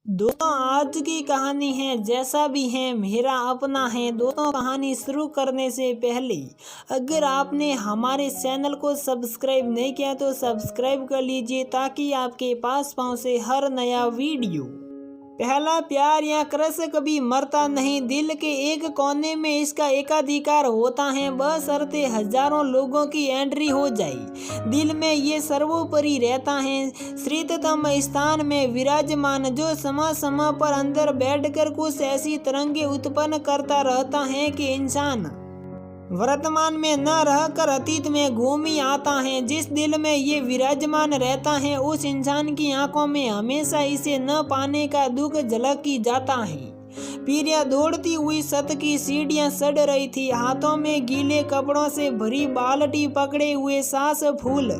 दोस्तों आज की कहानी है जैसा भी है मेरा अपना है। दोस्तों कहानी शुरू करने से पहले अगर आपने हमारे चैनल को सब्सक्राइब नहीं किया तो सब्सक्राइब कर लीजिए ताकि आपके पास पहुंचे हर नया वीडियो। पहला प्यार या क्रश कभी मरता नहीं, दिल के एक कोने में इसका एकाधिकार होता है, बशर्ते हजारों लोगों की एंट्री हो जाए। दिल में ये सर्वोपरि रहता है, श्रेष्ठतम स्थान में विराजमान, जो समय समय पर अंदर बैठकर कुछ ऐसी तरंगे उत्पन्न करता रहता है कि इंसान वर्तमान में न रहकर अतीत में घूम ही आता है। जिस दिल में ये विराजमान रहता है उस इंसान की आंखों में हमेशा इसे न पाने का दुख झलक ही जाता है। पीरिया दौड़ती हुई छत की सीढ़ियां सड़ रही थी, हाथों में गीले कपड़ों से भरी बाल्टी पकड़े हुए सांस फूल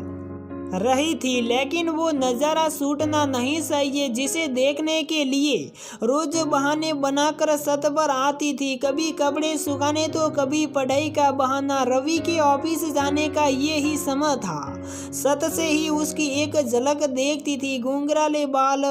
रही थी, लेकिन वो नज़ारा छूटना नहीं चाहिए जिसे देखने के लिए रोज बहाने बनाकर छत पर आती थी। कभी कपड़े सुखाने तो कभी पढ़ाई का बहाना। रवि के ऑफिस जाने का ये ही समय था। छत से ही उसकी एक झलक देखती थी, घुंघराले बाल,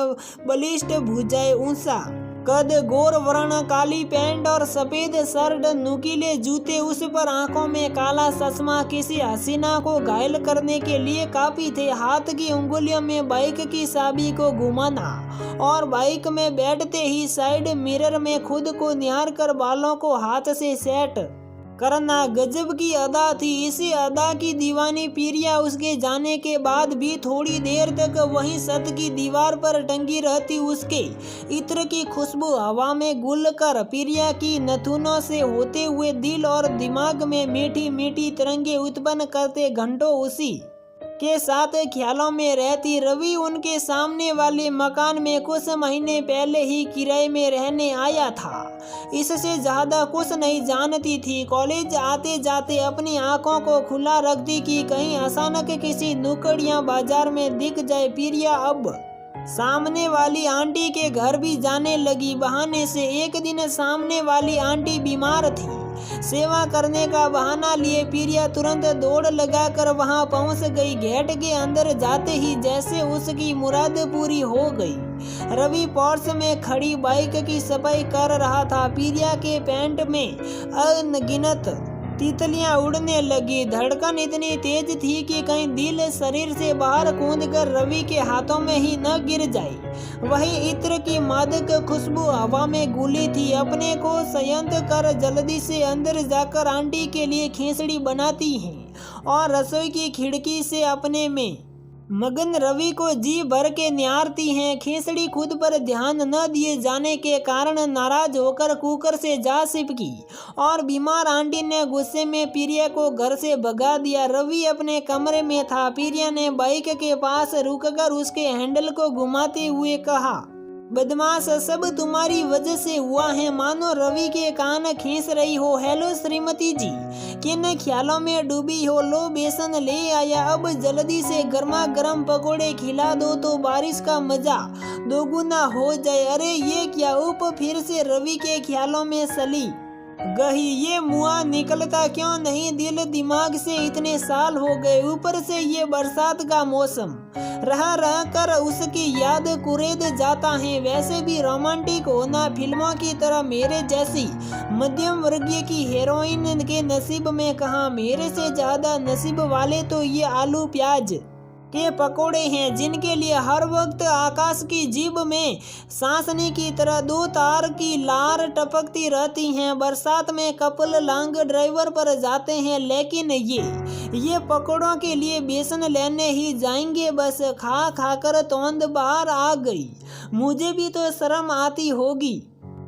बलिष्ठ भुजाएं, ऊंचा कद, गोर वर्ण, काली पैंट और सफेद शर्ट, नुकीले जूते, उस पर आंखों में काला चश्मा किसी हसीना को घायल करने के लिए काफी थे। हाथ की उंगलियों में बाइक की चाबी को घुमाना और बाइक में बैठते ही साइड मिरर में खुद को निहार कर बालों को हाथ से सेट करना गजब की अदा थी। इसी अदा की दीवानी पीरिया उसके जाने के बाद भी थोड़ी देर तक वहीं छत की दीवार पर टंगी रहती। उसके इत्र की खुशबू हवा में गुल कर पीरिया की नथुनों से होते हुए दिल और दिमाग में मीठी मीठी तरंगे उत्पन्न करते घंटों उसी के साथ ख्यालों में रहती। रवि उनके सामने वाले मकान में कुछ महीने पहले ही किराए में रहने आया था, इससे ज्यादा कुछ नहीं जानती थी। कॉलेज आते जाते अपनी आंखों को खुला रखती कि कहीं अचानक किसी नुक्कड़ या बाजार में दिख जाए। पीरिया अब सामने वाली आंटी के घर भी जाने लगी। बहाने से एक दिन सामने वाली आंटी बीमार थी, सेवा करने का बहाना लिए पीरिया तुरंत दौड़ लगाकर वहां पहुंच गई। गेट के अंदर जाते ही जैसे उसकी मुराद पूरी हो गई। रवि पोर्च में खड़ी बाइक की सफाई कर रहा था। पीरिया के पैंट में अनगिनत तितलियां उड़ने लगी। धड़कन इतनी तेज थी कि कहीं दिल शरीर से बाहर कूदकर रवि के हाथों में ही न गिर जाए। वही इत्र की मादक खुशबू हवा में घुली थी। अपने को संयंत्र कर जल्दी से अंदर जाकर आंटी के लिए खिचड़ी बनाती हैं और रसोई की खिड़की से अपने में मगन रवि को जी भर के निहारती हैं। खिचड़ी खुद पर ध्यान न दिए जाने के कारण नाराज होकर कुकर से जा चिपकी और बीमार आंटी ने गुस्से में पीरिया को घर से भगा दिया। रवि अपने कमरे में था। पीरिया ने बाइक के पास रुककर उसके हैंडल को घुमाते हुए कहा, बदमाश, सब तुम्हारी वजह से हुआ है। मानो रवि के कान खींच रही हो। हेलो श्रीमती जी, किन ख्यालों में डूबी हो? लो बेसन ले आया, अब जल्दी से गर्मा गर्म पकोड़े खिला दो तो बारिश का मजा दोगुना हो जाए। अरे ये क्या? उप फिर से रवि के ख्यालों में सली गही। ये मुआ निकलता क्यों नहीं? दिल दिमाग से इतने साल हो गए, ऊपर से ये बरसात का मौसम, रह रह कर उसकी याद कुरेद जाता है। वैसे भी रोमांटिक होना फिल्मों की तरह मेरे जैसी मध्यम वर्गीय की हीरोइन के नसीब में कहाँ। मेरे से ज्यादा नसीब वाले तो ये आलू प्याज के पकोड़े हैं जिनके लिए हर वक्त आकाश की जीभ में सांसनी की तरह दो तार की लार टपकती रहती हैं। बरसात में कपल लॉन्ग ड्राइवर पर जाते हैं, लेकिन ये पकोड़ों के लिए बेसन लेने ही जाएंगे। बस खा खाकर तोंद बाहर आ गई। मुझे भी तो शर्म आती होगी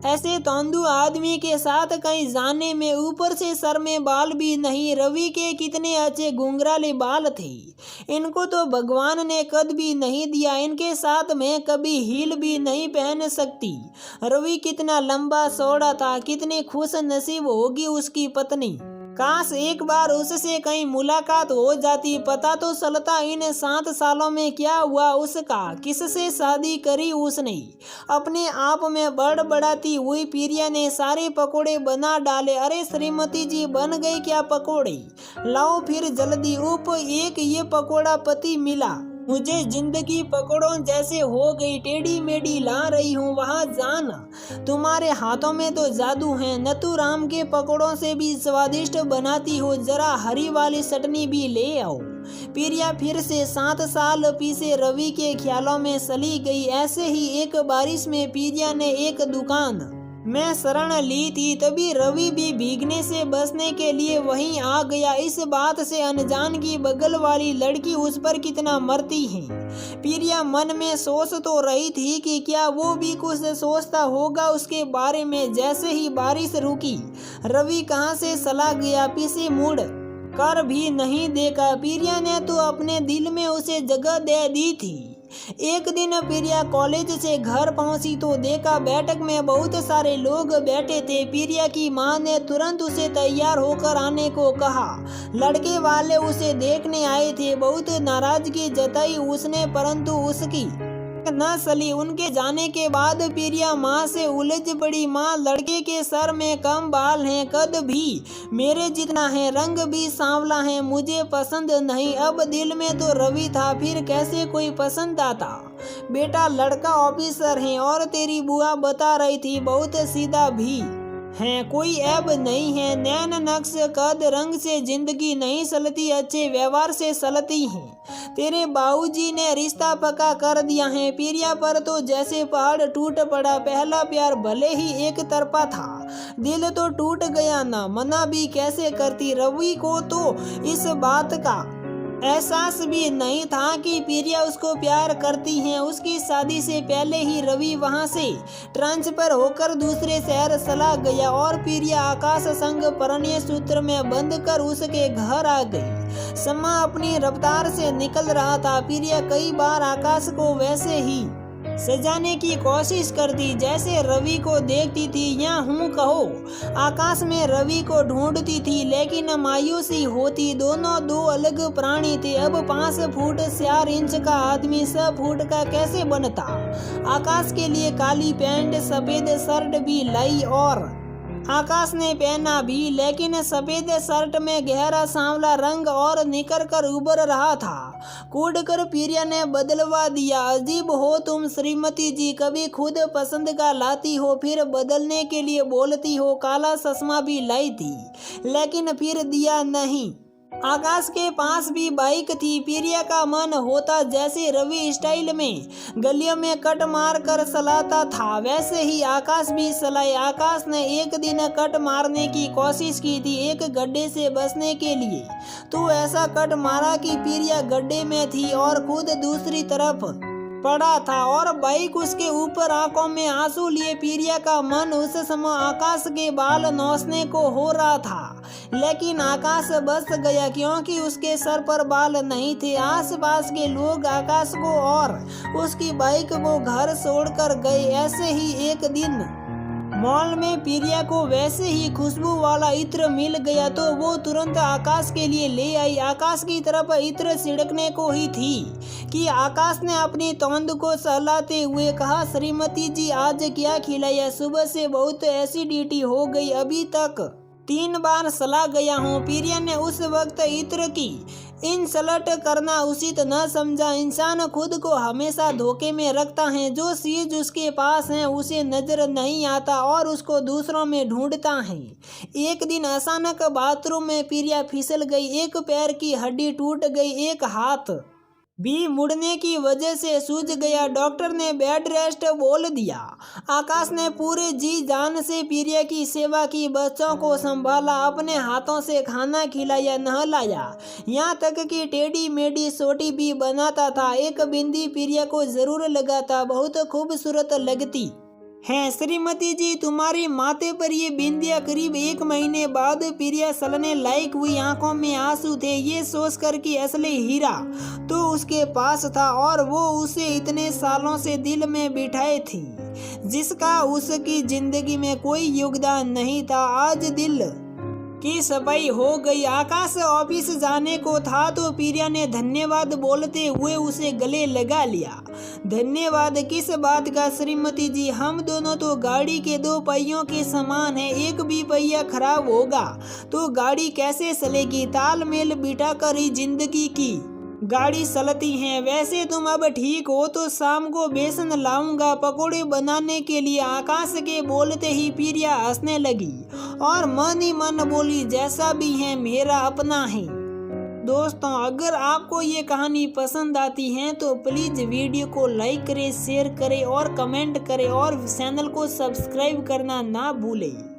ऐसे तोंदू आदमी के साथ कहीं जाने में। ऊपर से सर में बाल भी नहीं। रवि के कितने अच्छे घुंघराले बाल थे, इनको तो भगवान ने कद भी नहीं दिया। इनके साथ मैं कभी हील भी नहीं पहन सकती। रवि कितना लंबा चौड़ा था, कितनी खुश नसीब होगी उसकी पत्नी। काश एक बार उससे कहीं मुलाकात हो जाती, पता तो चलता इन 7 सालों में क्या हुआ उसका, किससे शादी करी उसने। अपने आप में बड़बड़ाती हुई पीरिया ने सारे पकोड़े बना डाले। अरे श्रीमती जी, बन गए क्या पकोड़े? लाओ फिर जल्दी। उप एक ये पकोड़ा पति मिला मुझे जिंदगी पकड़ो जैसे हो गई टेढ़ी मेढ़ी, ला रही हूँ वहाँ जाना। तुम्हारे हाथों में तो जादू है, नथुराम के पकौड़ों से भी स्वादिष्ट बनाती हो, जरा हरी वाली चटनी भी ले आओ। प्रिया फिर से 7 साल पीछे रवि के ख्यालों में चली गई। ऐसे ही एक बारिश में प्रिया ने एक दुकान मैं शरण ली थी, तभी रवि भी भीगने से बचने के लिए वहीं आ गया। इस बात से अनजान की बगल वाली लड़की उस पर कितना मरती है। प्रिया मन में सोच तो रही थी कि क्या वो भी कुछ सोचता होगा उसके बारे में। जैसे ही बारिश रुकी, रवि कहाँ से चला गया, पीछे मुड़ कर भी नहीं देखा। प्रिया ने तो अपने दिल में उसे जगह दे दी थी। एक दिन प्रिया कॉलेज से घर पहुंची तो देखा बैठक में बहुत सारे लोग बैठे थे। प्रिया की मां ने तुरंत उसे तैयार होकर आने को कहा। लड़के वाले उसे देखने आए थे। बहुत नाराजगी जताई उसने, परंतु उसकी न चली। उनके जाने के बाद प्रिया माँ से उलझ पड़ी। माँ, लड़के के सर में कम बाल हैं, कद भी मेरे जितना है, रंग भी सांवला है, मुझे पसंद नहीं। अब दिल में तो रवि था, फिर कैसे कोई पसंद आता। बेटा, लड़का ऑफिसर है और तेरी बुआ बता रही थी बहुत सीधा भी है, कोई ऐब नहीं है। नैन नक्श कद रंग से जिंदगी नहीं चलती, अच्छे व्यवहार से चलती है। तेरे बाबूजी ने रिश्ता पक्का कर दिया है। प्रिया पर तो जैसे पहाड़ टूट पड़ा। पहला प्यार भले ही एक तरफा था, दिल तो टूट गया ना, मना भी कैसे करती। रवि को तो इस बात का एहसास भी नहीं था कि प्रिया उसको प्यार करती है। उसकी शादी से पहले ही रवि वहां से ट्रांसफर होकर दूसरे शहर चला गया और प्रिया आकाश संग परिणय सूत्र में बंद कर उसके घर आ गई। समय अपनी रफ्तार से निकल रहा था। प्रिया कई बार आकाश को वैसे ही सजाने की कोशिश करती जैसे रवि को देखती थी, या हूँ कहो आकाश में रवि को ढूंढती थी, लेकिन मायूसी होती। दोनों दो अलग प्राणी थे। अब 5 फुट 4 इंच का आदमी 6 फुट का कैसे बनता। आकाश के लिए काली पैंट सफेद शर्ट भी लाई और आकाश ने पहना भी, लेकिन सफेद शर्ट में गहरा सांवला रंग और निकर कर उभर रहा था। कूद कर प्रिया ने बदलवा दिया। अजीब हो तुम श्रीमती जी, कभी खुद पसंद का लाती हो, फिर बदलने के लिए बोलती हो। काला चश्मा भी लाई थी, लेकिन फिर दिया नहीं। आकाश के पास भी बाइक थी। प्रिया का मन होता जैसे रवि स्टाइल में गलियों में कट मार कर चलाता था, वैसे ही आकाश भी चलाए। आकाश ने एक दिन कट मारने की कोशिश की थी एक गड्ढे से बचने के लिए, तो ऐसा कट मारा कि प्रिया गड्ढे में थी और खुद दूसरी तरफ पड़ा था और बाइक उसके ऊपर। आंखों में आंसू लिए प्रिया का मन उस समय आकाश के बाल नोचने को हो रहा था, लेकिन आकाश बच गया क्योंकि उसके सर पर बाल नहीं थे। आसपास के लोग आकाश को और उसकी बाइक को घर छोड़कर गए। ऐसे ही एक दिन मॉल में प्रिया को वैसे ही खुशबू वाला इत्र मिल गया, तो वो तुरंत आकाश के लिए ले आई। आकाश की तरफ इत्र छिड़कने को ही थी कि आकाश ने अपनी तोंद को सहलाते हुए कहा, श्रीमती जी आज क्या खिलाया। सुबह से बहुत एसिडिटी हो गई, अभी तक 3 बार सला गया हूँ। प्रिया ने उस वक्त इत्र की इंसल्ट करना उचित न समझा। इंसान खुद को हमेशा धोखे में रखता है। जो चीज उसके पास है उसे नजर नहीं आता और उसको दूसरों में ढूंढता है। एक दिन अचानक बाथरूम में प्रिया फिसल गई। एक पैर की हड्डी टूट गई, एक हाथ भी मुड़ने की वजह से सूज गया। डॉक्टर ने बेड रेस्ट बोल दिया। आकाश ने पूरे जी जान से प्रिया की सेवा की, बच्चों को संभाला, अपने हाथों से खाना खिलाया, नहलाया, यहाँ तक कि टेढ़ी मेढ़ी सोटी भी बनाता था। एक बिंदी प्रिया को जरूर लगा था, बहुत खूबसूरत लगती है श्रीमती जी। तुम्हारे माथे पर ये बिंदिया करीब 1 महीने बाद प्रिया सलने लायक हुई। आंखों में आंसू थे, ये सोच कर कि असली हीरा तो उसके पास था और वो उसे इतने सालों से दिल में बिठाए थी, जिसका उसकी जिंदगी में कोई योगदान नहीं था। आज दिल की सफाई हो गई। आकाश ऑफिस जाने को था तो प्रिया ने धन्यवाद बोलते हुए उसे गले लगा लिया। धन्यवाद किस बात का श्रीमती जी, हम दोनों तो गाड़ी के 2 पहियों के समान हैं। एक भी पहिया खराब होगा तो गाड़ी कैसे चलेगी। तालमेल बिठा कर ही जिंदगी की गाड़ी चलती है। वैसे तुम अब ठीक हो तो शाम को बेसन लाऊंगा पकोड़े बनाने के लिए। आकाश के बोलते ही प्रिया हंसने लगी और मन ही मन बोली, जैसा भी है मेरा अपना है। दोस्तों, अगर आपको ये कहानी पसंद आती है तो प्लीज़ वीडियो को लाइक करें, शेयर करें और कमेंट करें और चैनल को सब्सक्राइब करना ना भूलें।